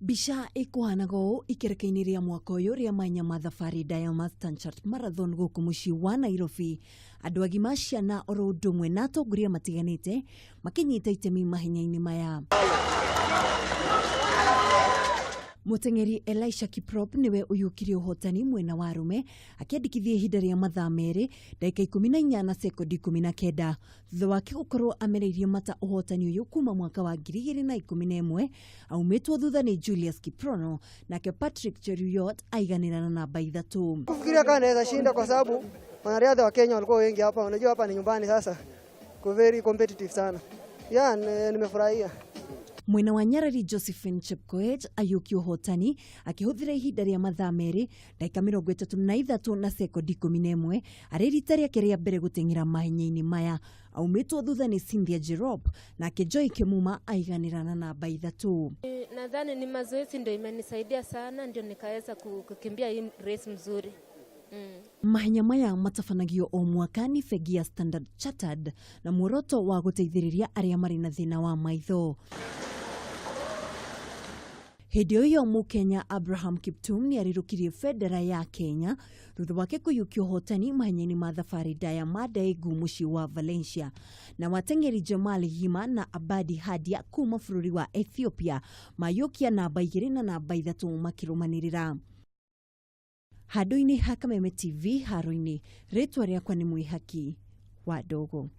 Bisha ikuhanago ikereka-ini ria mwaka uyu ria mahenya ma thabari ndaya Stanchat Marathon guku mucii wa Nairobi. Andu agima ciana oro undu umwe na atongoria matiganite makinyita itemi mahenya-ini maya. Ateng'eri Elisha Kiprop niwe uyukirie uhotani mwena wa arume akiandikithia ihinda ria mathaa meri ndagika 14 na sekondi 19 thutha wake gukorwo ameriirie mata uhotani uyu kuma mwaka wa 2011 aumitwo thutha ni Julius Kiprono nake Patrick Cheruiyot aiganira na namba 3. Kufikiria kana naweza shinda kwa sababu wanariadha wa Kenya walikuwa wengi hapa. Unajua hapa ni nyumbani sasa. Ko very competitive sana. Nimefurahia. Mwena wa Nyarari Josephine Chepkoech ayuki uhotani akihuthira ihinda ria mathaa meri ndagika 33 na sekondi 11 ari rita riake ria mbere guteng'era mahenya-ini maya aumitwo thutha ni Kiprop nake Joy Kimuma aiganira na namba 3. Nadhani ni mazoezi ndio imenisaidia sana ndio nikaweza kukimbia hii race mzuri. Mahenya maya matabanagio o mwaka ni bengi ya Stanchart na mworoto wa guteithiriria aria mari na thina wa maitho. Hĩndĩ ĩyo Mukenya Abraham Kiptum ni arirukirie bendera ya Kenya thutha wake kuyukia uhotani mahenya-ini ma thabari ndaya ma ndegu mucii wa Valencia na Ateng'eri Hima na Abadi Hadia kuma bũrũri wa Ethiopia mayukia namba 2 na namba 3 makirumanirira. Handũ-inĩ ha Kameme TV haro-inĩ ritwa riakwa ni Mwihaki wa Dogo.